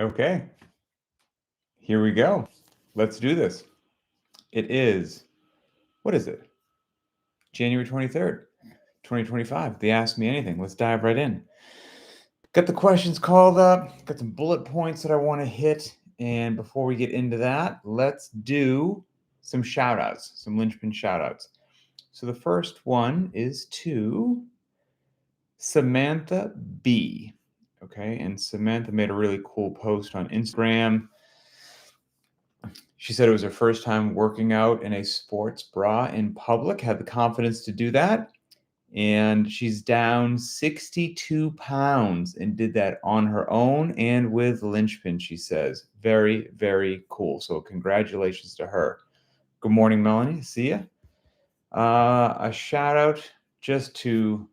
Okay, here we go. Let's do this. It is, what is it? January 23rd, 2025. They asked me anything. Let's dive right in. Got the questions called up, got some bullet points that I want to hit. And before we get into that, let's do some shout outs, some Linchpin shout outs. So the first one is to Samantha B. Okay, and Samantha made a really cool post on Instagram. She said it was her first time working out in a sports bra in public, had the confidence to do that. And she's down 62 pounds and did that on her own and with Linchpin, she says. Very, very cool. So congratulations to her. Good morning, Melanie. See ya. A shout out just to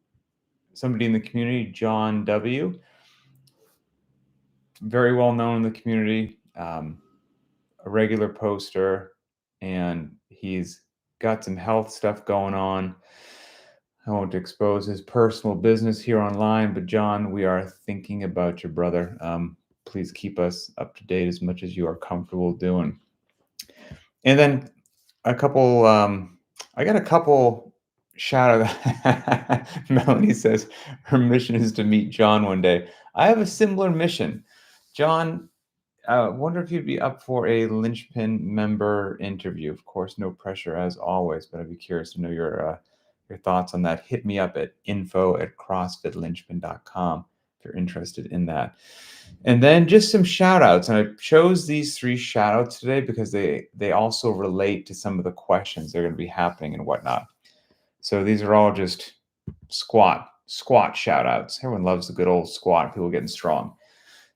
somebody in the community, John W. Very well known in the community, a regular poster, and he's got some health stuff going on. I won't expose his personal business here online, but John, we are thinking about your brother. Please keep us up to date as much as you are comfortable doing. And then I got a couple shout out. Melanie says her mission is to meet John one day. I have a similar mission. John, I wonder if you'd be up for a Linchpin member interview. Of course, no pressure as always, but I'd be curious to know your thoughts on that. Hit me up at info@crossfitlinchpin.com if you're interested in that. And then just some shout outs. And I chose these 3 shout outs today because they also relate to some of the questions that are going to be happening and whatnot. So these are all just squat shout outs. Everyone loves the good old squat, people getting strong.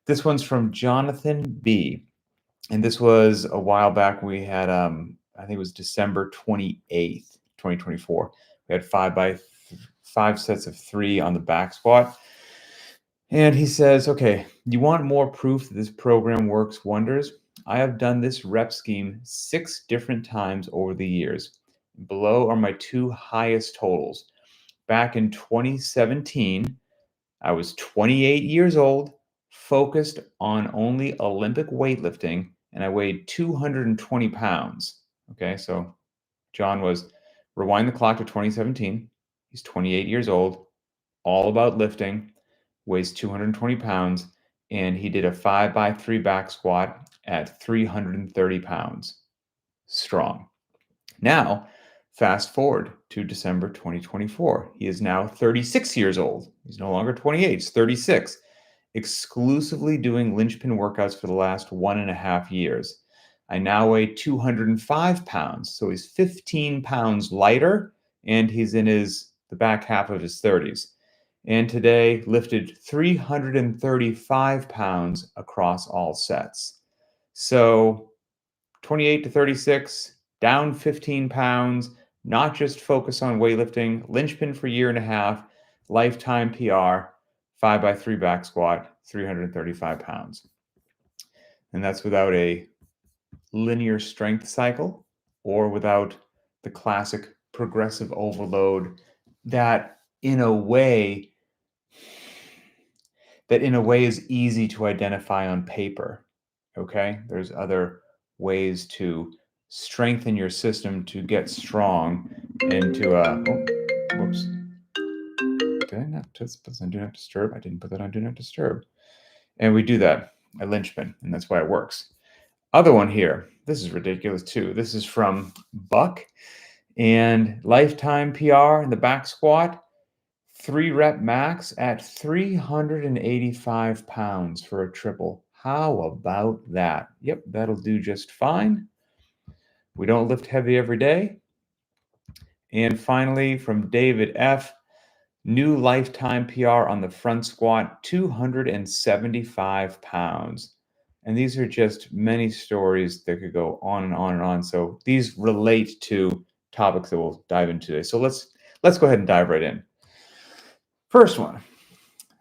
This one's from Jonathan B. And this was a while back. We had, I think it was December 28th, 2024. We had 5 sets of 3 on the back squat. And he says, okay, you want more proof that this program works wonders? I have done this rep scheme 6 different times over the years. Below are my 2 highest totals. Back in 2017, I was 28 years old, focused on only Olympic weightlifting, and I weighed 220 pounds. Okay, so John was, rewind the clock to 2017. He's 28 years old, all about lifting, weighs 220 pounds, and he did a 5x3 back squat at 330 pounds. Strong. Now, fast forward to December 2024. He is now 36 years old. He's no longer 28, he's 36. Exclusively doing Linchpin workouts for the last 1.5 years. I now weigh 205 pounds, so he's 15 pounds lighter, and he's in the back half of his 30s. And today lifted 335 pounds across all sets. So 28 to 36, down 15 pounds, not just focus on weightlifting, Linchpin for 1.5 years, lifetime PR, 5x3 back squat, 335 pounds. And that's without a linear strength cycle or without the classic progressive overload that in a way is easy to identify on paper. Okay, there's other ways to strengthen your system to get strong and to whoops, did I not put that on do not disturb? I didn't put that on do not disturb. And we do that at Linchpin, and that's why it works. Other one here, this is ridiculous too. This is from Buck, and lifetime PR in the back squat, 3 rep max at 385 pounds for a triple. How about that? Yep, that'll do just fine. We don't lift heavy every day. And finally, from David F., new lifetime PR on the front squat, 275 pounds. And these are just many stories that could go on and on and on. So these relate to topics that we'll dive into today. So let's go ahead and dive right in. First one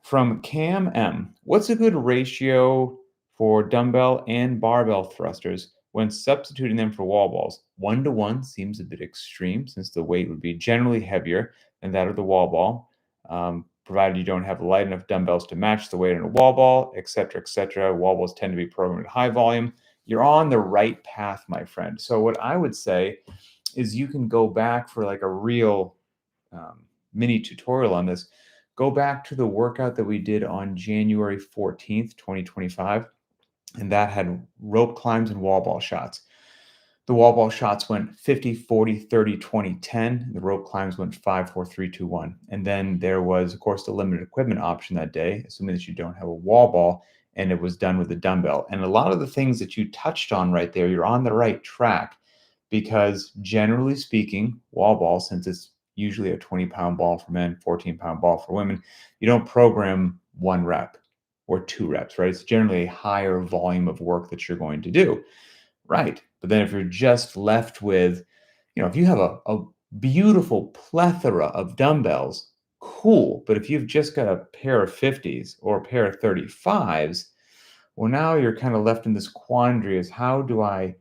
from Cam M. What's a good ratio for dumbbell and barbell thrusters when substituting them for wall balls? 1-to-1 seems a bit extreme since the weight would be generally heavier than that of the wall ball. provided you don't have light enough dumbbells to match the weight on a wall ball, et cetera, et cetera. Wall balls tend to be programmed at high volume. You're on the right path, my friend. So what I would say is you can go back for like a real mini tutorial on this. Go back to the workout that we did on January 14th, 2025, and that had rope climbs and wall ball shots. The wall ball shots went 50, 40, 30, 20, 10. The rope climbs went 5, 4, 3, 2, 1. And then there was, of course, the limited equipment option that day, assuming that you don't have a wall ball, and it was done with a dumbbell. And a lot of the things that you touched on right there, you're on the right track, because generally speaking, wall ball, since it's usually a 20-pound ball for men, 14-pound ball for women, you don't program 1 rep or 2 reps, right? It's generally a higher volume of work that you're going to do. Right. But then if you're just left with, if you have a beautiful plethora of dumbbells, cool. But if you've just got a pair of 50s or a pair of 35s, well, now you're kind of left in this quandary as how do I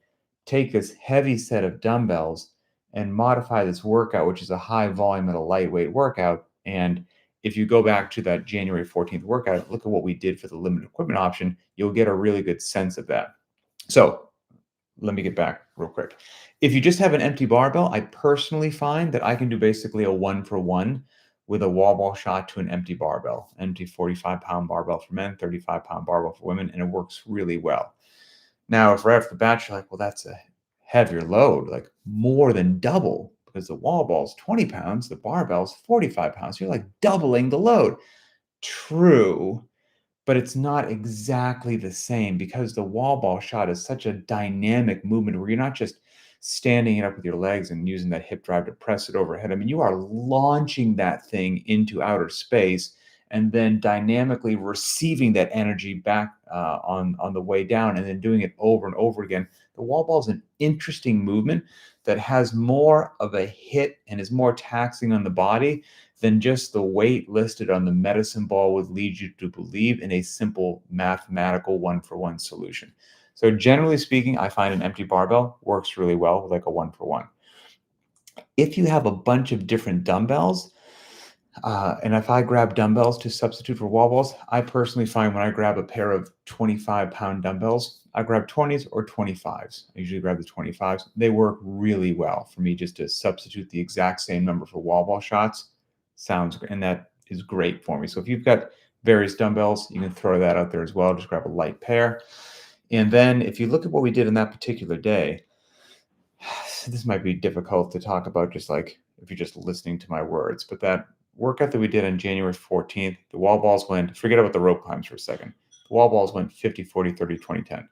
take this heavy set of dumbbells and modify this workout, which is a high volume and a lightweight workout. And if you go back to that January 14th workout, look at what we did for the limited equipment option, you'll get a really good sense of that. So let me get back real quick. If you just have an empty barbell, I personally find that I can do basically a 1-for-1 with a wall ball shot to an empty barbell, empty 45-pound barbell for men, 35-pound barbell for women, and it works really well. Now, if right off the bat, you're like, well, that's a heavier load, like more than double, because the wall ball's 20 pounds, the barbell's 45 pounds. You're like doubling the load. True. But it's not exactly the same because the wall ball shot is such a dynamic movement where you're not just standing it up with your legs and using that hip drive to press it overhead. I mean, you are launching that thing into outer space and then dynamically receiving that energy back on the way down and then doing it over and over again. The wall ball is an interesting movement that has more of a hit and is more taxing on the body than just the weight listed on the medicine ball would lead you to believe in a simple mathematical 1-for-1 solution. So generally speaking, I find an empty barbell works really well with like a 1-for-1. If you have a bunch of different dumbbells, and if I grab dumbbells to substitute for wall balls, I personally find when I grab a pair of 25-pound dumbbells, I grab 20s or 25s. I usually grab the 25s. They work really well for me just to substitute the exact same number for wall ball shots. Sounds great, and that is great for me. So if you've got various dumbbells, you can throw that out there as well. Just grab a light pair. And then if you look at what we did in that particular day, this might be difficult to talk about just like if you're just listening to my words, but that workout that we did on January 14th, the wall balls went, forget about the rope climbs for a second. The wall balls went 50, 40, 30, 20, 10.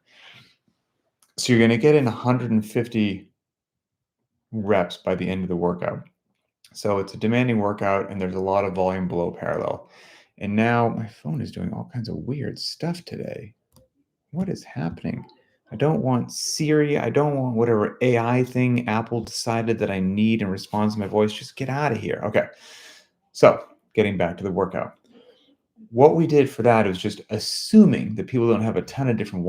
So you're going to get in 150 reps by the end of the workout. So it's a demanding workout and there's a lot of volume below parallel. And now my phone is doing all kinds of weird stuff today. What is happening? I don't want Siri. I don't want whatever AI thing Apple decided that I need in response to my voice. Just get out of here. Okay. So getting back to the workout. What we did for that is just assuming that people don't have a ton of different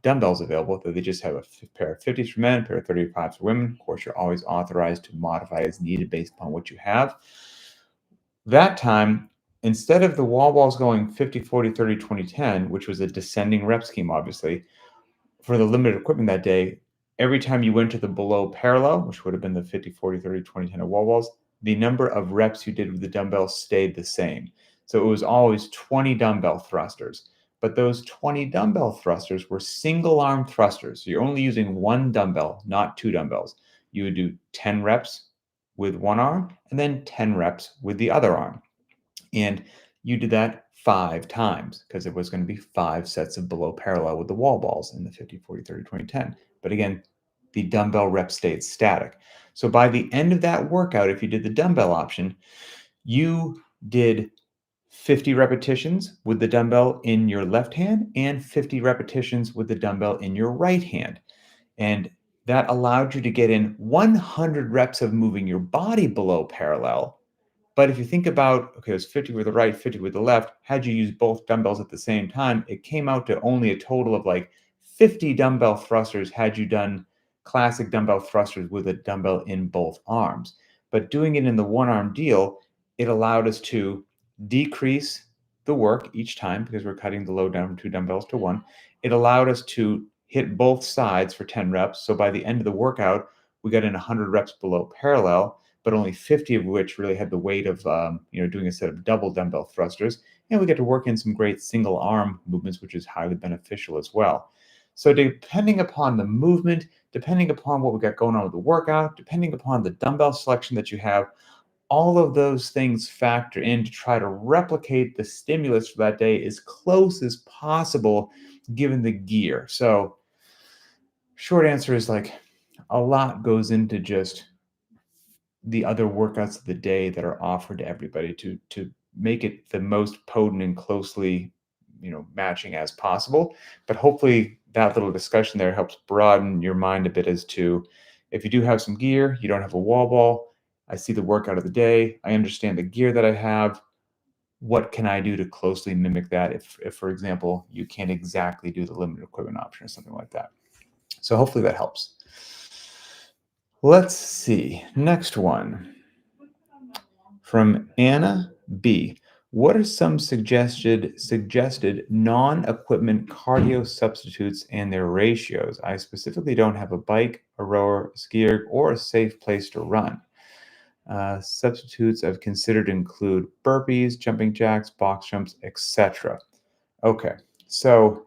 dumbbells available, that they just have a pair of 50s for men, a pair of 35s for women. Of course, you're always authorized to modify as needed based upon what you have. That time, instead of the wall balls going 50, 40, 30, 20, 10, which was a descending rep scheme, obviously, for the limited equipment that day, every time you went to the below parallel, which would have been the 50, 40, 30, 20, 10 of wall balls, the number of reps you did with the dumbbell stayed the same. So it was always 20 dumbbell thrusters. But those 20 dumbbell thrusters were single arm thrusters. So you're only using one dumbbell, not 2 dumbbells. You would do 10 reps with one arm and then 10 reps with the other arm. And you did that 5 times because it was going to be 5 sets of below parallel with the wall balls in the 50, 40, 30, 20, 10. But again, the dumbbell rep stayed static. So by the end of that workout, if you did the dumbbell option, you did 50 repetitions with the dumbbell in your left hand and 50 repetitions with the dumbbell in your right hand. And that allowed you to get in 100 reps of moving your body below parallel. But if you think about, okay, it was 50 with the right, 50 with the left, had you used both dumbbells at the same time, it came out to only a total of like 50 dumbbell thrusters had you done classic dumbbell thrusters with a dumbbell in both arms. But doing it in the one arm deal, it allowed us to decrease the work each time because we're cutting the load down from 2 dumbbells to 1. It allowed us to hit both sides for 10 reps. So by the end of the workout, we got in 100 reps below parallel, but only 50 of which really had the weight of doing a set of double dumbbell thrusters. And we get to work in some great single arm movements, which is highly beneficial as well. So depending upon the movement, depending upon what we got going on with the workout, depending upon the dumbbell selection that you have, all of those things factor in to try to replicate the stimulus for that day as close as possible given the gear. So short answer is like a lot goes into just the other workouts of the day that are offered to everybody to make it the most potent and closely matching as possible. But hopefully that little discussion there helps broaden your mind a bit as to, if you do have some gear, you don't have a wall ball, I see the workout of the day, I understand the gear that I have, what can I do to closely mimic that if for example, you can't exactly do the limited equipment option or something like that. So hopefully that helps. Let's see. Next one from Anna B. What are some suggested non-equipment cardio substitutes and their ratios? I specifically don't have a bike, a rower, a skier, or a safe place to run. Substitutes I've considered include burpees, jumping jacks, box jumps, etc. Okay, so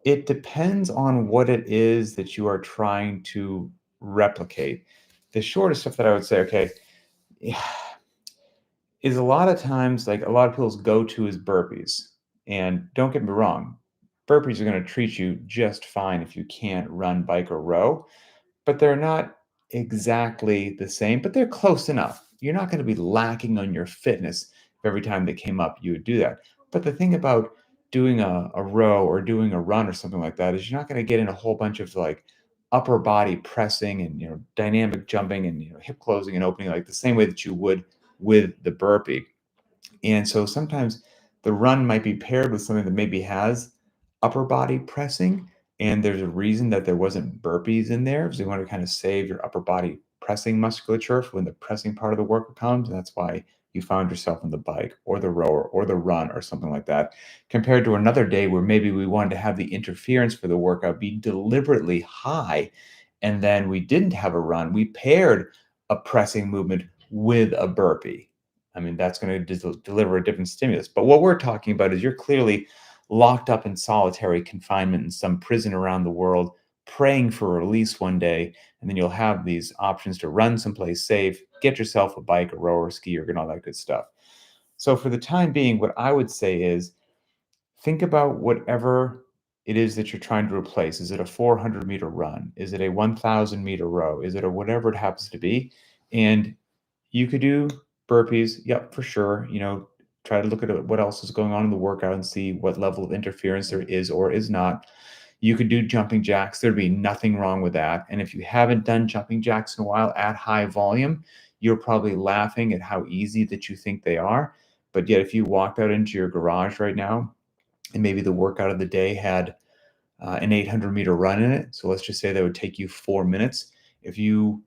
it depends on what it is that you are trying to replicate. The shortest stuff that I would say, okay, is a lot of times like a lot of people's go-to is burpees. And don't get me wrong, burpees are going to treat you just fine if you can't run, bike, or row, but they're not exactly the same, but they're close enough. You're not going to be lacking on your fitness if every time they came up, you would do that. But the thing about doing a row or doing a run or something like that is you're not going to get in a whole bunch of like upper body pressing and dynamic jumping and hip closing and opening like the same way that you would with the burpee. And so sometimes the run might be paired with something that maybe has upper body pressing, and there's a reason that there wasn't burpees in there because you want to kind of save your upper body pressing musculature for when the pressing part of the workout comes. And that's why you found yourself on the bike or the rower or the run or something like that, compared to another day where maybe we wanted to have the interference for the workout be deliberately high. And then we didn't have a run. We paired a pressing movement with a burpee. I mean, that's going to deliver a different stimulus. But what we're talking about is you're clearly locked up in solitary confinement in some prison around the world, praying for a release one day, and then you'll have these options to run someplace safe, get yourself a bike, a rower, skier, and all that good stuff. So for the time being, what I would say is think about whatever it is that you're trying to replace. Is it a 400-meter run? Is it a 1,000-meter row? Is it a whatever it happens to be? And you could do burpees. Yep, for sure. Try to look at what else is going on in the workout and see what level of interference there is or is not. You could do jumping jacks. There'd be nothing wrong with that. And if you haven't done jumping jacks in a while at high volume, you're probably laughing at how easy that you think they are. But yet, if you walked out into your garage right now and maybe the workout of the day had an 800-meter run in it, so let's just say that would take you 4 minutes. You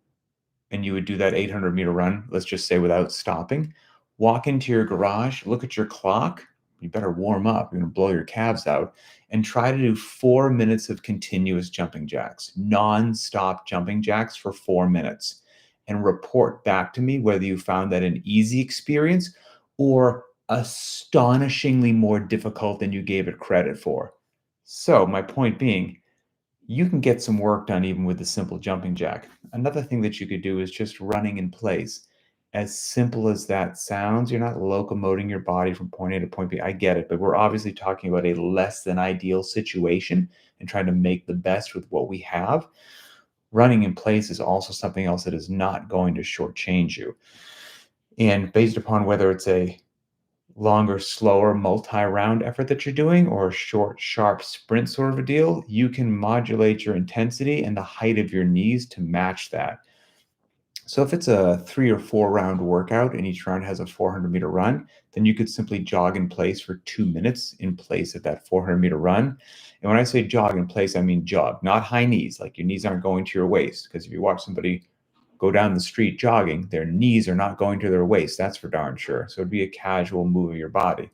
would do that 800-meter run, let's just say without stopping, walk into your garage, look at your clock, you better warm up, you're going to blow your calves out, and try to do 4 minutes of continuous jumping jacks, non-stop jumping jacks for 4 minutes, and report back to me whether you found that an easy experience or astonishingly more difficult than you gave it credit for. So my point being, you can get some work done even with the simple jumping jack. Another thing that you could do is just running in place. As simple as that sounds, you're not locomoting your body from point A to point B. I get it, but we're obviously talking about a less than ideal situation and trying to make the best with what we have. Running in place is also something else that is not going to shortchange you. And based upon whether it's a longer, slower, multi-round effort that you're doing or a short, sharp sprint sort of a deal, you can modulate your intensity and the height of your knees to match that. So if it's a 3 or 4 round workout and each round has a 400-meter run, then you could simply jog in place for 2 minutes in place of that 400-meter run. And when I say jog in place, I mean jog, not high knees, like your knees aren't going to your waist. Because if you watch somebody go down the street jogging, their knees are not going to their waist. That's for darn sure. So it'd be a casual move of your body.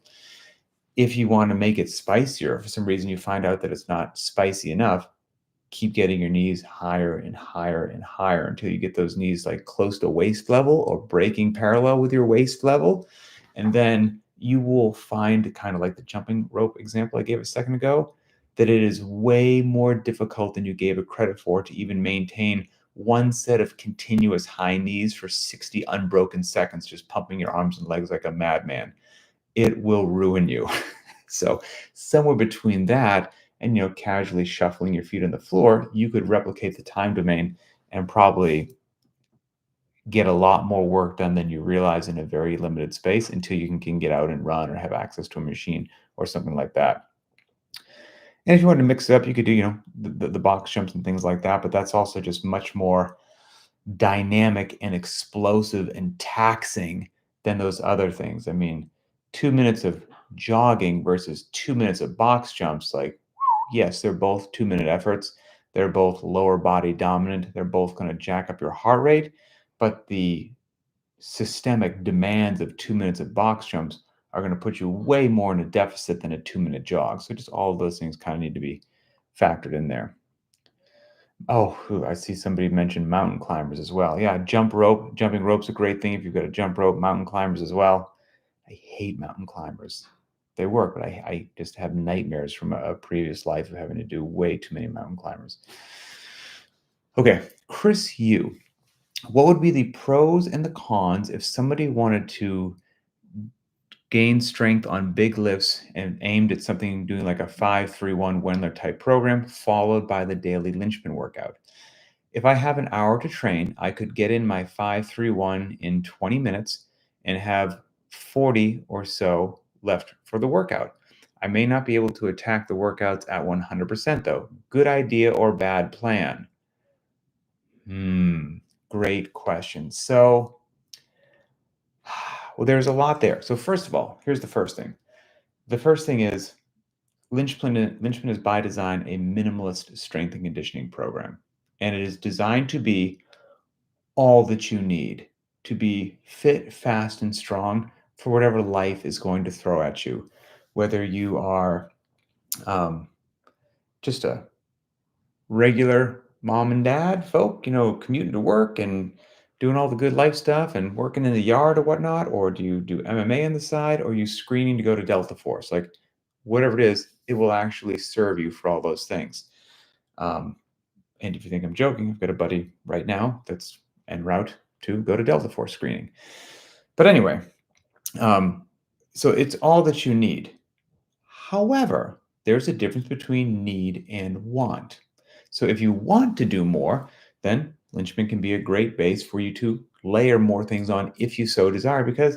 If you want to make it spicier, for some reason you find out that it's not spicy enough, keep getting your knees higher and higher and higher until you get those knees like close to waist level or breaking parallel with your waist level. And then you will find, kind of like the jumping rope example I gave a second ago, that it is way more difficult than you gave it credit for to even maintain one set of continuous high knees for 60 unbroken seconds, just pumping your arms and legs like a madman. It will ruin you. So somewhere between that and, casually shuffling your feet on the floor, you could replicate the time domain and probably get a lot more work done than you realize in a very limited space until you can get out and run or have access to a machine or something like that. And if you want to mix it up, you could do, the box jumps and things like that, but that's also just much more dynamic and explosive and taxing than those other things. I mean, 2 minutes of jogging versus 2 minutes of box jumps, like, yes, they're both 2-minute efforts. They're both lower body dominant. They're both going to jack up your heart rate, but the systemic demands of 2 minutes of box jumps are going to put you way more in a deficit than a 2-minute jog. So just all of those things kind of need to be factored in there. Oh, I see somebody mentioned mountain climbers as well. Yeah, jumping rope's a great thing if you've got a jump rope. Mountain climbers as well. I hate mountain climbers. They work, but I just have nightmares from a previous life of having to do way too many mountain climbers. Okay, Chris Yu. What would be the pros and the cons if somebody wanted to gain strength on big lifts and aimed at something doing like a 5-3-1 Wendler type program, followed by the daily Linchpin workout? If I have an hour to train, I could get in my 5-3-1 in 20 minutes and have 40 or so left for the workout. I may not be able to attack the workouts at 100% though. Good idea or bad plan? Great question. So, well, there's a lot there. So first of all, here's the first thing. The first thing is Linchpin is by design a minimalist strength and conditioning program. And it is designed to be all that you need to be fit, fast, and strong for whatever life is going to throw at you. Whether you are just a regular mom and dad folk, commuting to work and doing all the good life stuff and working in the yard or whatnot, or do you do MMA on the side, or are you screening to go to Delta Force? Like, whatever it is, it will actually serve you for all those things. And if you think I'm joking, I've got a buddy right now that's en route to go to Delta Force screening. But anyway, so it's all that you need. However, there's a difference between need and want. So if you want to do more, then Linchpin can be a great base for you to layer more things on if you so desire, because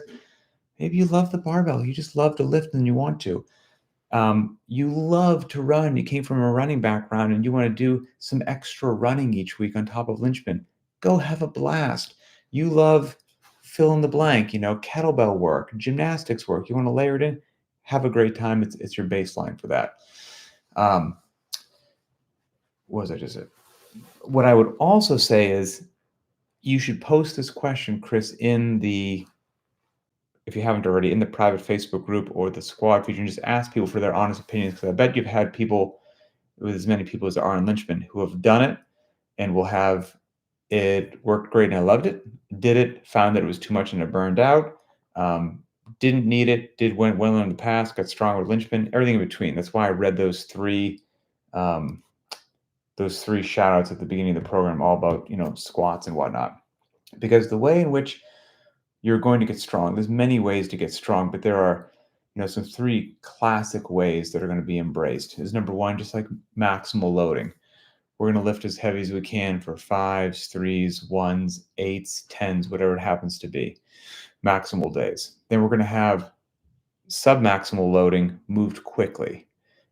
maybe you love the barbell. You just love to lift and you want to. You love to run. You came from a running background and you want to do some extra running each week on top of Linchpin. Go have a blast. You love fill in the blank, kettlebell work, gymnastics work. You want to layer it in. Have a great time. It's your baseline for that. What was I just saying? What I would also say is you should post this question, Chris, if you haven't already, in the private Facebook group or the squad feature, and just ask people for their honest opinions, because I bet you've had people, with as many people as there are in Linchpin, who have done it and will have it worked great and I loved it, did it, found that it was too much and it burned out, didn't need it, did went well in the past, got strong with Linchpin, everything in between. That's why I read those three shout outs at the beginning of the program, all about, squats and whatnot. Because the way in which you're going to get strong, there's many ways to get strong, but there are, some 3 classic ways that are going to be embraced. Is number 1, just like maximal loading. We're going to lift as heavy as we can for 5s, 3s, 1s, 8s, 10s, whatever it happens to be. Maximal days. Then we're going to have submaximal loading moved quickly.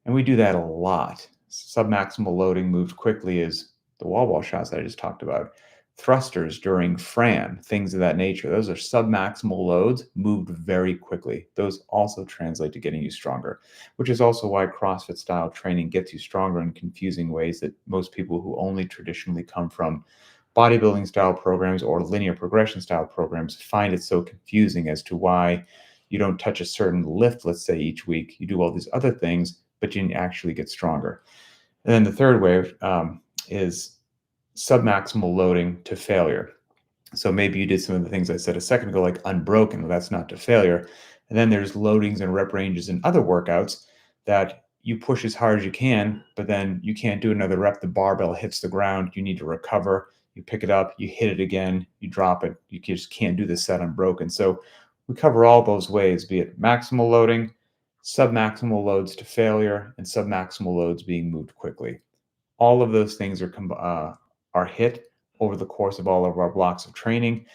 And we do that a lot. Submaximal loading moved quickly is the wall shots that I just talked about. Thrusters during Fran, things of that nature. Those are submaximal loads moved very quickly. Those also translate to getting you stronger, which is also why CrossFit style training gets you stronger in confusing ways that most people who only traditionally come from bodybuilding style programs or linear progression style programs find it so confusing as to why you don't touch a certain lift, let's say, each week. You do all these other things, but you didn't actually get stronger. And then the third way is submaximal loading to failure. So maybe you did some of the things I said a second ago, like unbroken. Well, that's not to failure. And then there's loadings and rep ranges in other workouts that you push as hard as you can, but then you can't do another rep. The barbell hits the ground. You need to recover. You pick it up, you hit it again, you drop it. You just can't do the set unbroken. So we cover all those ways, be it maximal loading, submaximal loads to failure, and submaximal loads being moved quickly. All of those things are hit over the course of all of our blocks of training,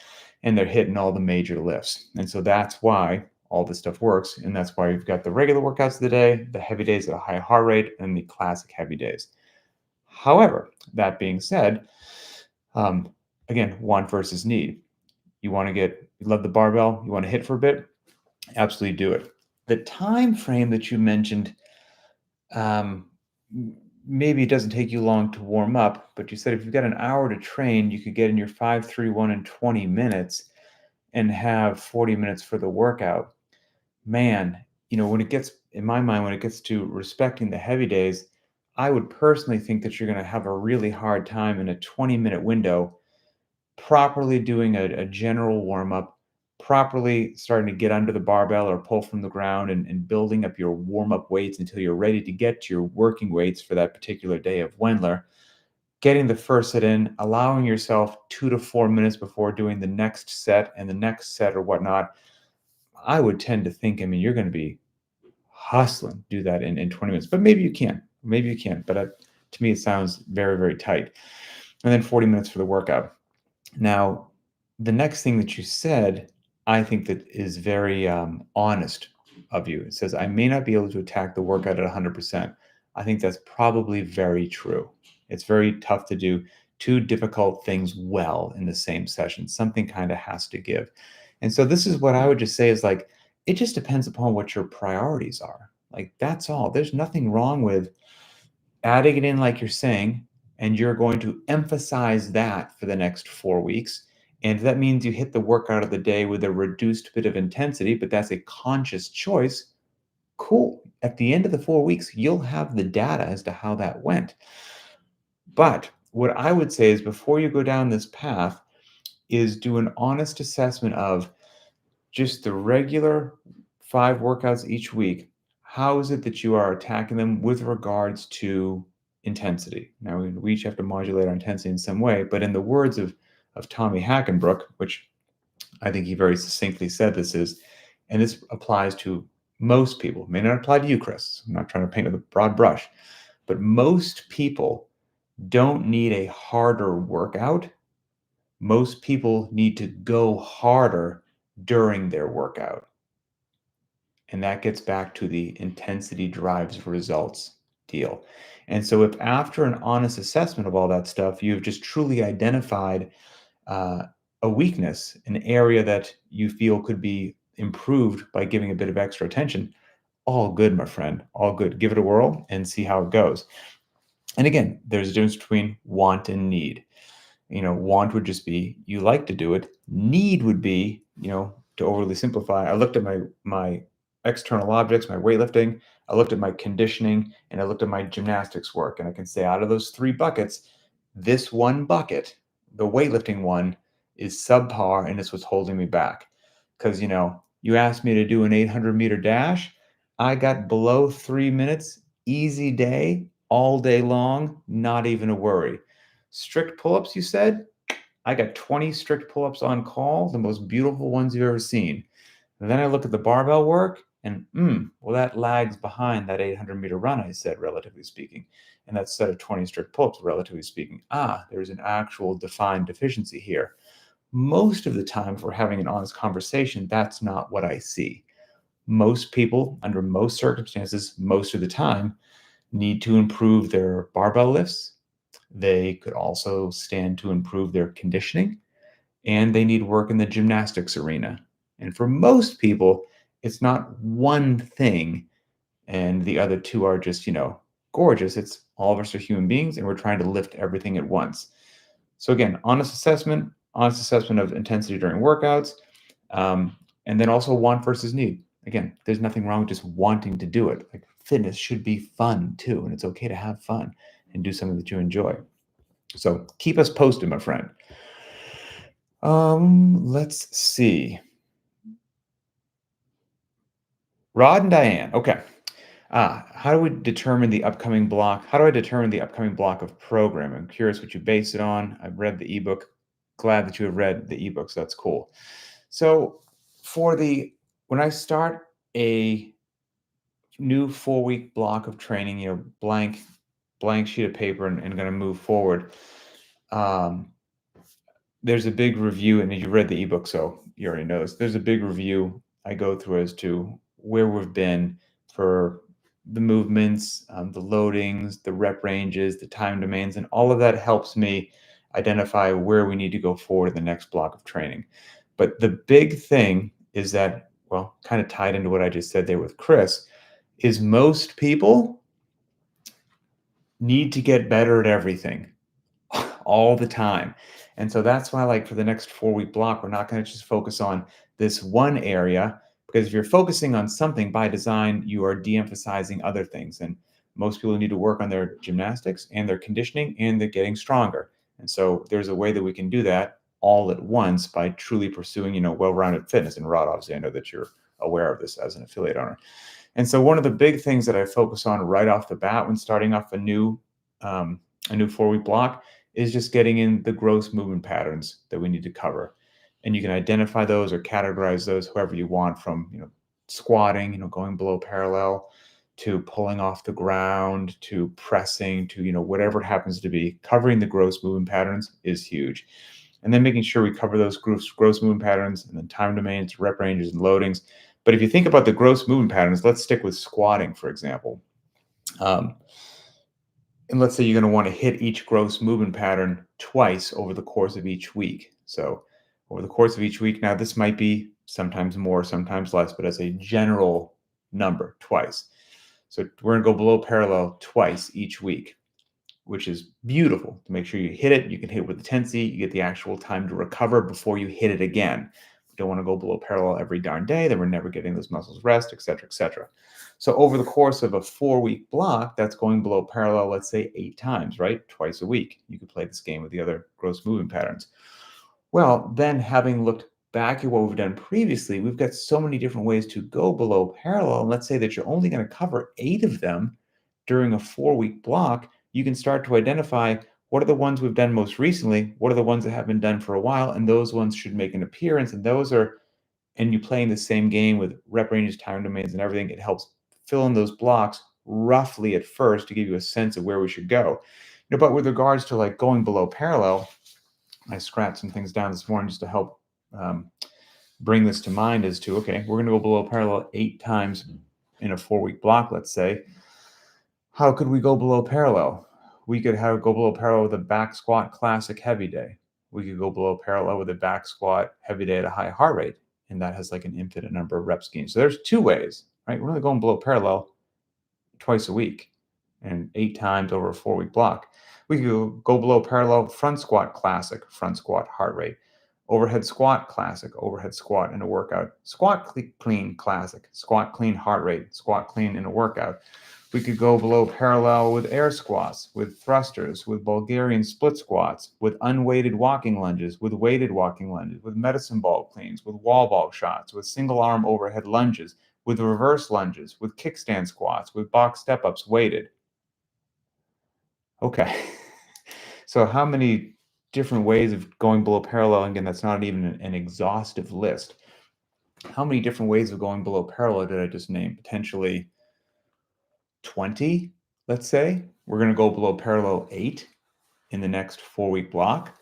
and they're hitting all the major lifts. And so that's why all this stuff works, and that's why you've got the regular workouts of the day, the heavy days at a high heart rate, and the classic heavy days. However, that being said, again, want versus need. You love the barbell, you want to hit for a bit, absolutely do it. The time frame that you mentioned, um, maybe it doesn't take you long to warm up, but you said if you've got an hour to train, you could get in your 5-3-1 in 20 minutes and have 40 minutes for the workout. Man, when it gets, in my mind, when it gets to respecting the heavy days, I would personally think that you're going to have a really hard time in a 20-minute window properly doing a general warm up, properly starting to get under the barbell or pull from the ground and building up your warm up weights until you're ready to get to your working weights for that particular day of Wendler. Getting the first set in, allowing yourself 2 to 4 minutes before doing the next set and the next set or whatnot. I would tend to think, you're going to be hustling, do that in 20 minutes, but maybe you can, but to me, it sounds very, very tight. And then 40 minutes for the workout. Now, the next thing that you said, I think that is very honest of you. It says, I may not be able to attack the workout at 100%. I think that's probably very true. It's very tough to do two difficult things well in the same session. Something kind of has to give. And so this is what I would just say is like, it just depends upon what your priorities are. Like, that's all. There's nothing wrong with adding it in like you're saying, and you're going to emphasize that for the next 4 weeks. And that means you hit the workout of the day with a reduced bit of intensity, but that's a conscious choice. Cool. At the end of the 4 weeks, you'll have the data as to how that went. But what I would say is before you go down this path is do an honest assessment of just the regular 5 workouts each week. How is it that you are attacking them with regards to intensity? Now, we each have to modulate our intensity in some way, but in the words of Tommy Hackenbrook, which I think he very succinctly said this is, and this applies to most people, it may not apply to you, Chris. I'm not trying to paint with a broad brush, but most people don't need a harder workout. Most people need to go harder during their workout. And that gets back to the intensity drives results deal. And so if after an honest assessment of all that stuff, you've just truly identified a weakness, an area that you feel could be improved by giving a bit of extra attention, all good, my friend, all good. Give it a whirl and see how it goes. And again, there's a difference between want and need. Want would just be you like to do it. Need would be, to overly simplify, I looked at my external objects, my weightlifting, I looked at my conditioning, and I looked at my gymnastics work. And I can say out of those 3 buckets, this one bucket, the weightlifting one, is subpar, and it's what's holding me back. Because, you asked me to do an 800-meter dash. I got below 3 minutes, easy day, all day long, not even a worry. Strict pull-ups, you said? I got 20 strict pull-ups on call, the most beautiful ones you've ever seen. And then I look at the barbell work, and well, that lags behind that 800-meter run, I said, relatively speaking. And that set of 20 strict pull-ups, relatively speaking. There's an actual defined deficiency here. Most of the time, if we're having an honest conversation, that's not what I see. Most people, under most circumstances, most of the time, need to improve their barbell lifts. They could also stand to improve their conditioning, and they need work in the gymnastics arena. And for most people, it's not one thing and the other two are just, gorgeous. It's all of us are human beings and we're trying to lift everything at once. So again, honest assessment of intensity during workouts, and then also want versus need. Again, there's nothing wrong with just wanting to do it. Like fitness should be fun too, and it's okay to have fun and do something that you enjoy. So keep us posted, my friend. Let's see. Rod and Diane. Okay. How do we determine the upcoming block? How do I determine the upcoming block of program? I'm curious what you base it on. I've read the ebook. Glad that you have read the ebook. So that's cool. So when I start a new 4-week block of training, blank sheet of paper and going to move forward. There's a big review, and you read the ebook, so you already know this. There's a big review I go through as to where we've been for the movements, the loadings, the rep ranges, the time domains, and all of that helps me identify where we need to go forward in the next block of training. But the big thing is that, well, kind of tied into what I just said there with Chris, is most people need to get better at everything all the time. And so that's why, like, for the next 4-week block, we're not going to just focus on this one area, because if you're focusing on something by design, you are de-emphasizing other things. And most people need to work on their gymnastics and their conditioning, and they're getting stronger. And so there's a way that we can do that all at once by truly pursuing, well-rounded fitness. And Rod, obviously, I know that you're aware of this as an affiliate owner. And so one of the big things that I focus on right off the bat when starting off a new 4-week block is just getting in the gross movement patterns that we need to cover. And you can identify those or categorize those however you want, from squatting, going below parallel, to pulling off the ground, to pressing, to whatever it happens to be. Covering the gross movement patterns is huge. And then making sure we cover those gross movement patterns, and then time domains, rep ranges, and loadings. But if you think about the gross movement patterns, let's stick with squatting, for example. And let's say you're going to want to hit each gross movement pattern twice over the course of each week. So over the course of each week, now this might be sometimes more, sometimes less, but as a general number, twice. So we're going to go below parallel twice each week, which is beautiful. To make sure you hit it, you can hit it with intensity, you get the actual time to recover before you hit it again. We don't want to go below parallel every darn day, then we're never getting those muscles rest, et cetera, et cetera. So over the course of a 4-week block, that's going below parallel, let's say 8 times, right? Twice a week. You could play this game with the other gross movement patterns. Well, then having looked back at what we've done previously, we've got so many different ways to go below parallel. And let's say that you're only going to cover 8 of them during a 4-week block. You can start to identify what are the ones we've done most recently, what are the ones that have been done for a while, and those ones should make an appearance. And you playing the same game with rep ranges, time domains, and everything, it helps fill in those blocks roughly at first to give you a sense of where we should go. But with regards to like going below parallel, I scratched some things down this morning just to help bring this to mind as to, okay, we're going to go below parallel 8 times in a 4-week block, let's say. How could we go below parallel? We could go below parallel with a back squat classic heavy day. We could go below parallel with a back squat heavy day at a high heart rate, and that has like an infinite number of rep schemes. So there's 2 ways, right? We're only going below parallel twice a week and 8 times over a 4-week block. We could go below parallel front squat classic, front squat heart rate, overhead squat classic, overhead squat in a workout, squat clean classic, squat clean heart rate, squat clean in a workout. We could go below parallel with air squats, with thrusters, with Bulgarian split squats, with unweighted walking lunges, with weighted walking lunges, with medicine ball cleans, with wall ball shots, with single arm overhead lunges, with reverse lunges, with kickstand squats, with box step-ups weighted. Okay. So how many different ways of going below parallel? Again, that's not even an exhaustive list. How many different ways of going below parallel did I just name? Potentially 20, let's say. We're going to go below parallel 8 in the next 4-week block.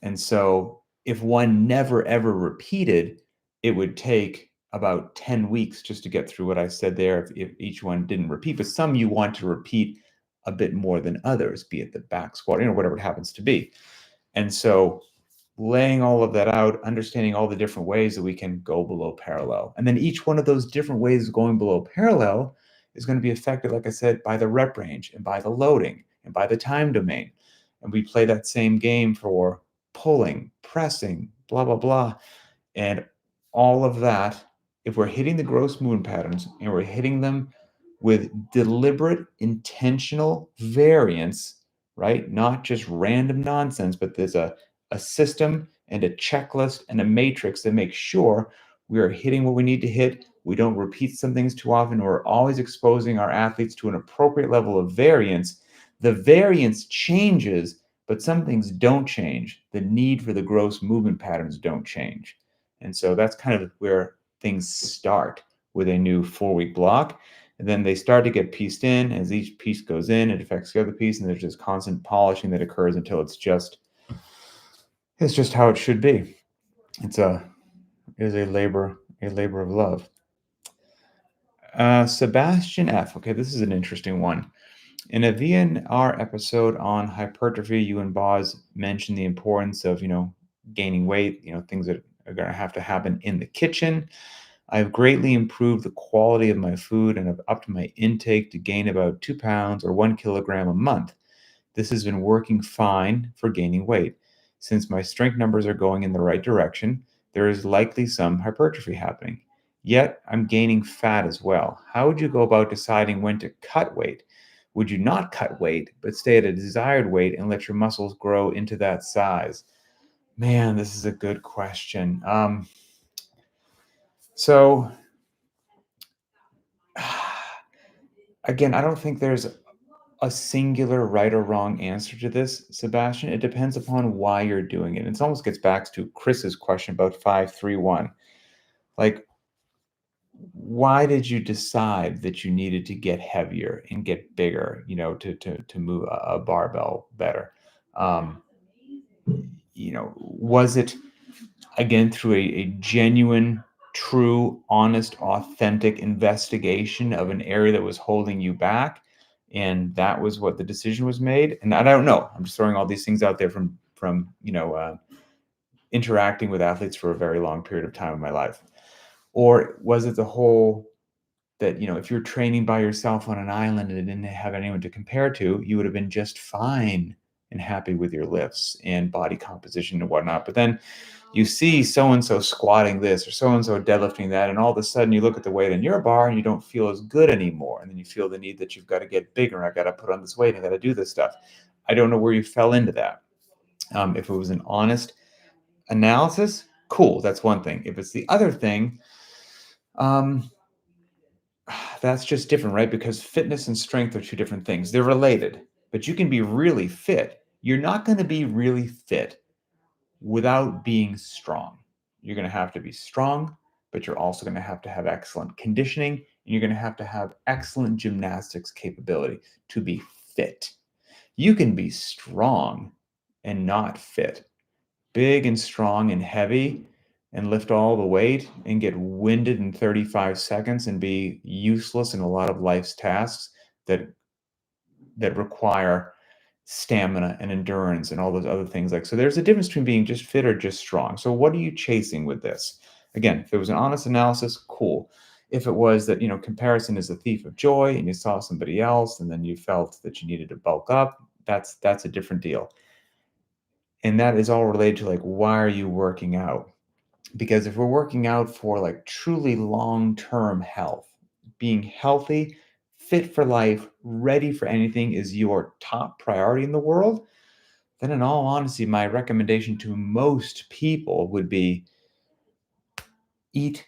And so if one never ever repeated, it would take about 10 weeks just to get through what I said there if each one didn't repeat. But some you want to repeat a bit more than others, be it the back squat, whatever it happens to be. And so laying all of that out, understanding all the different ways that we can go below parallel. And then each one of those different ways of going below parallel is going to be affected, like I said, by the rep range and by the loading and by the time domain. And we play that same game for pulling, pressing, blah, blah, blah. And all of that, if we're hitting the gross movement patterns and we're hitting them with deliberate, intentional variance, right? Not just random nonsense, but there's a system and a checklist and a matrix that makes sure we are hitting what we need to hit. We don't repeat some things too often. We're always exposing our athletes to an appropriate level of variance. The variance changes, but some things don't change. The need for the gross movement patterns don't change. And so that's kind of where things start with a new 4-week block. And then they start to get pieced in. As each piece goes in, it affects the other piece, and there's this constant polishing that occurs until it's just how it should be. It is a labor of love. Sebastian F. Okay, this is an interesting one. In a VNR episode on hypertrophy, you and Boz mentioned the importance of, gaining weight, things that are going to have to happen in the kitchen. I've greatly improved the quality of my food and have upped my intake to gain about 2 pounds or 1 kilogram a month. This has been working fine for gaining weight. Since my strength numbers are going in the right direction, there is likely some hypertrophy happening. Yet, I'm gaining fat as well. How would you go about deciding when to cut weight? Would you not cut weight, but stay at a desired weight and let your muscles grow into that size? Man, this is a good question. So, again, I don't think there's a singular right or wrong answer to this, Sebastian. It depends upon why you're doing it. It almost gets back to Chris's question about 531. Like, why did you decide that you needed to get heavier and get bigger, to move a barbell better? Was it, again, through a genuine, true, honest, authentic investigation of an area that was holding you back, and that was what the decision was made? And I don't know. I'm just throwing all these things out there from interacting with athletes for a very long period of time in my life. Or was it the whole that, if you're training by yourself on an island and didn't have anyone to compare to, you would have been just fine and happy with your lifts and body composition and whatnot. But then you see so-and-so squatting this or so-and-so deadlifting that, and all of a sudden you look at the weight in your bar and you don't feel as good anymore. And then you feel the need that you've got to get bigger. I got to put on this weight. I got to do this stuff. I don't know where you fell into that. If it was an honest analysis, cool. That's one thing. If it's the other thing, that's just different, right? Because fitness and strength are two different things. They're related, but you can be really fit. You're not going to be really fit without being strong. You're going to be strong, but you're also going to have excellent conditioning, and you're going to have excellent gymnastics capability to be fit. You can be strong and not fit, big and strong and heavy, and lift all the weight and get winded in 35 seconds and be useless in a lot of life's tasks that require stamina and endurance and all those other things. So there's a difference between being just fit or just strong. So what are you chasing with this? Again, if it was an honest analysis, cool. If it was that, comparison is a thief of joy and you saw somebody else and then you felt that you needed to bulk up, that's a different deal. And that is all related to why are you working out? Because if we're working out for truly long-term health, being healthy, fit for life, ready for anything is your top priority in the world, then in all honesty, my recommendation to most people would be eat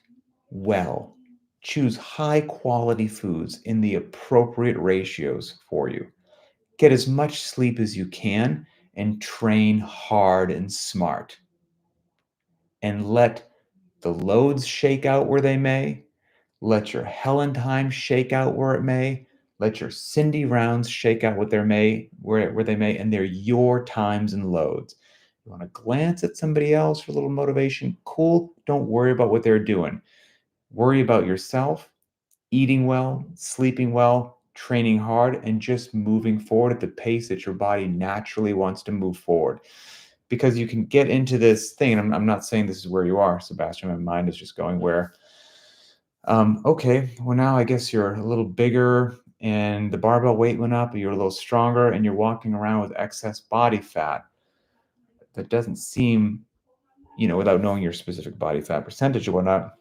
well. Choose high quality foods in the appropriate ratios for you. Get as much sleep as you can and train hard and smart. And let the loads shake out where they may. Let your Helen time shake out where it may. Let your Cindy rounds shake out where they may, and they're your times and loads. You want to glance at somebody else for a little motivation? Cool. Don't worry about what they're doing. Worry about yourself, eating well, sleeping well, training hard, and just moving forward at the pace that your body naturally wants to move forward. Because you can get into this thing, and I'm not saying this is where you are, Sebastian. My mind is just going where, okay, well, now I guess you're a little bigger and the barbell weight went up, you're a little stronger, and you're walking around with excess body fat, that doesn't seem, without knowing your specific body fat percentage or whatnot,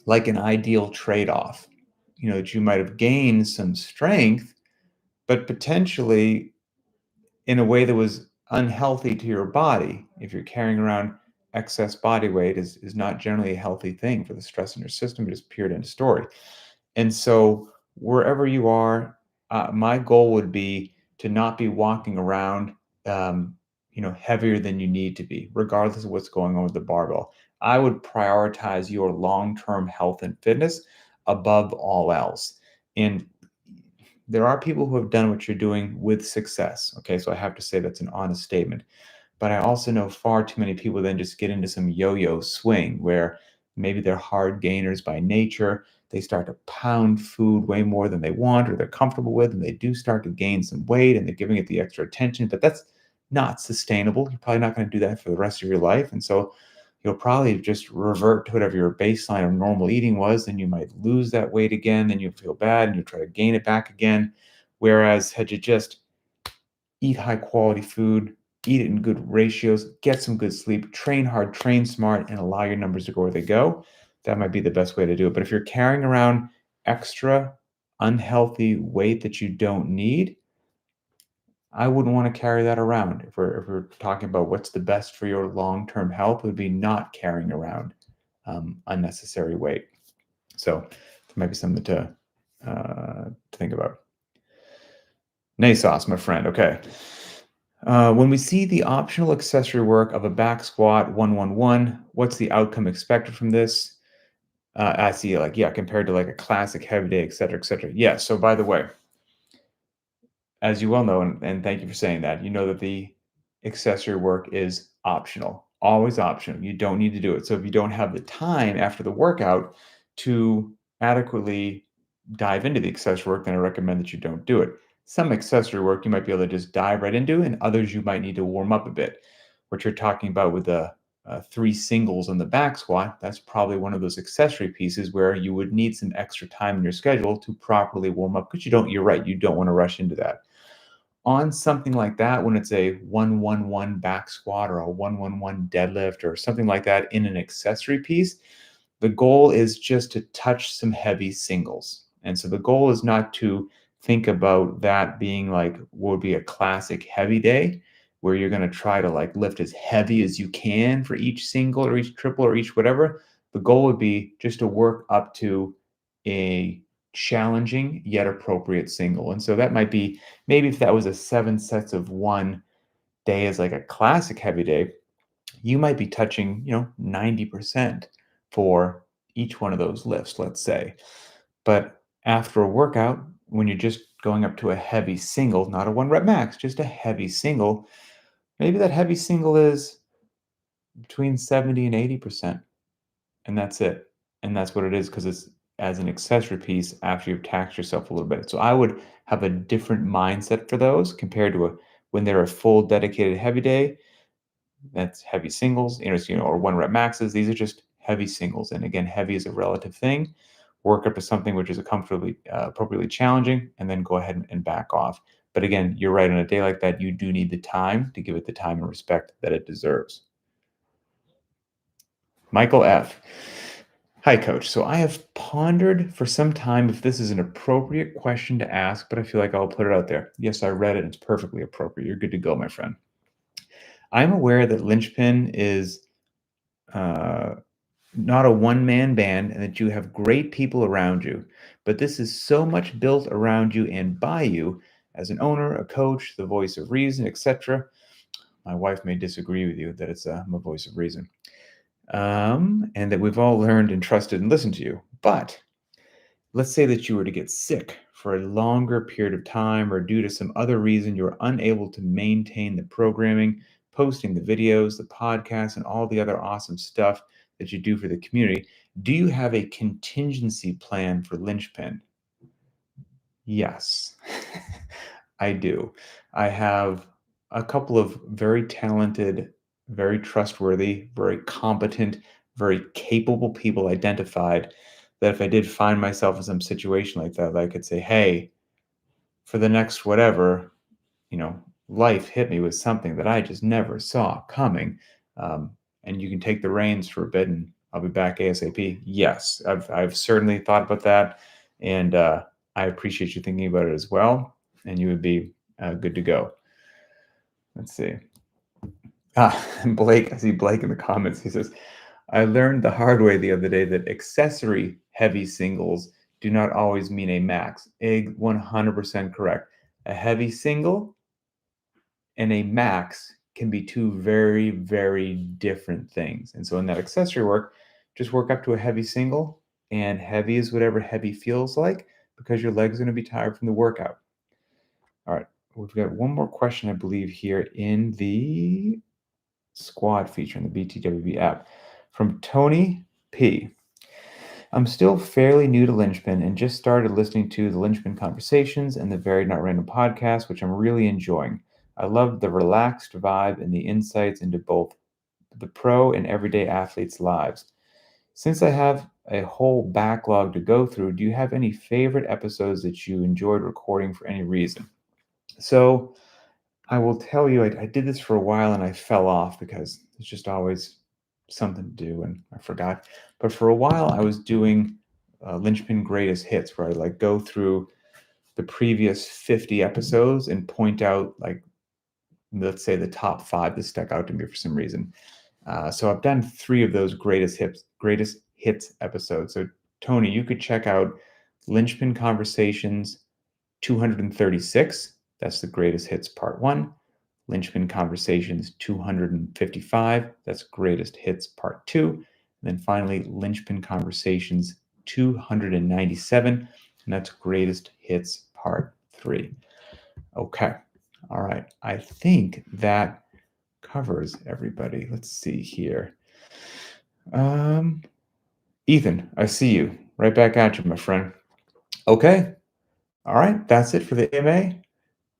like an ideal trade-off. That you might have gained some strength, but potentially in a way that was unhealthy to your body. If you're carrying around excess body weight is not generally a healthy thing for the stress in your system. It is period, end of story. And so wherever you are, my goal would be to not be walking around, heavier than you need to be, regardless of what's going on with the barbell. I would prioritize your long-term health and fitness above all else. And there are people who have done what you're doing with success. Okay, so I have to say that's an honest statement. But I also know far too many people then just get into some yo-yo swing where maybe they're hard gainers by nature. They start to pound food way more than they want or they're comfortable with, and they do start to gain some weight and they're giving it the extra attention. But that's not sustainable. You're probably not going to do that for the rest of your life. And so you'll probably just revert to whatever your baseline of normal eating was. Then you might lose that weight again. Then you'll feel bad and you'll try to gain it back again. Whereas had you just eat high quality food, eat it in good ratios, get some good sleep, train hard, train smart, and allow your numbers to go where they go, that might be the best way to do it. But if you're carrying around extra unhealthy weight that you don't need, I wouldn't want to carry that around. If we're talking about what's the best for your long-term health, would be not carrying around unnecessary weight. So that might be something to think about. Nay sauce, my friend. Okay. When we see the optional accessory work of a back squat 111, what's the outcome expected from this? I see, compared to like a classic heavy day, et cetera, et cetera. Yeah. So by the way, as you well know, and thank you for saying that, you know that the accessory work is optional, always optional. You don't need to do it. So if you don't have the time after the workout to adequately dive into the accessory work, then I recommend that you don't do it. Some accessory work you might be able to just dive right into, and others you might need to warm up a bit. What you're talking about with the 3 singles on the back squat, that's probably one of those accessory pieces where you would need some extra time in your schedule to properly warm up, because you're right, you don't want to rush into that. On something like that, when it's a 111 back squat or a 111 deadlift or something like that in an accessory piece, the goal is just to touch some heavy singles. And so the goal is not to think about that being like what would be a classic heavy day, where you're going to try to like lift as heavy as you can for each single or each triple or each whatever. The goal would be just to work up to a challenging yet appropriate single. And so that might be, maybe if that was a 7 sets of one day as like a classic heavy day, you might be touching, 90% for each one of those lifts, let's say. But after a workout, when you're just going up to a heavy single, not a 1 rep max, just a heavy single, maybe that heavy single is between 70 and 80%. And that's it. And that's what it is, because it's as an accessory piece after you've taxed yourself a little bit. So I would have a different mindset for those compared to when they're a full dedicated heavy day. That's heavy singles, or 1 rep maxes. These are just heavy singles. And again, heavy is a relative thing. Work up to something which is appropriately challenging, and then go ahead and back off. But again, you're right. On a day like that, you do need the time to give it the time and respect that it deserves. Michael F. Hi, Coach. So I have pondered for some time if this is an appropriate question to ask, but I feel like I'll put it out there. Yes, I read it. It's perfectly appropriate. You're good to go, my friend. I'm aware that Linchpin is not a one-man band and that you have great people around you, but this is so much built around you and by you as an owner, a coach, the voice of reason, etc. My wife may disagree with you that it's a voice of reason. And that we've all learned and trusted and listened to you. But let's say that you were to get sick for a longer period of time, or due to some other reason, you're unable to maintain the programming, posting the videos, the podcasts, and all the other awesome stuff that you do for the community. Do you have a contingency plan for Linchpin? Yes, I do. I have a couple of very talented, very trustworthy, very competent, very capable people identified, that if I did find myself in some situation like that, I could say, hey, for the next whatever, you know, life hit me with something that I just never saw coming. And you can take the reins for a bit and I'll be back ASAP. Yes, I've certainly thought about that. And I appreciate you thinking about it as well. And you would be good to go. Let's see. Blake, I see Blake in the comments. He says, I learned the hard way the other day that accessory heavy singles do not always mean a max. 100% correct. A heavy single and a max can be two very, very different things. And so in that accessory work, just work up to a heavy single, and heavy is whatever heavy feels like because your legs are going to be tired from the workout. All right, we've got one more question, I believe, here in the squad feature in the BTWB app from Tony P. I'm still fairly new to Linchpin and just started listening to the Linchpin Conversations and the Very Not Random podcast, which I'm really enjoying. I love the relaxed vibe and the insights into both the pro and everyday athletes' lives. Since I have a whole backlog to go through, do you have any favorite episodes that you enjoyed recording for any reason? So I will tell you, I did this for a while and I fell off because it's just always something to do and I forgot. But for a while, I was doing Linchpin Greatest Hits, where I like go through the previous 50 episodes and point out, like, let's say the top 5 that stuck out to me for some reason. So I've done 3 of those greatest hits episodes. So Tony, you could check out Linchpin Conversations 236. That's the greatest hits part 1. Linchpin Conversations 255. That's greatest hits part 2. And then finally, Linchpin Conversations 297. And that's greatest hits part 3. Okay. All right. I think that covers everybody. Let's see here. Ethan, I see you. Right back at you, my friend. Okay. All right. That's it for the AMA.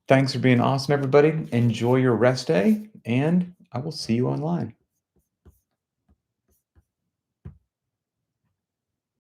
Thanks for being awesome, everybody. Enjoy your rest day, and I will see you online.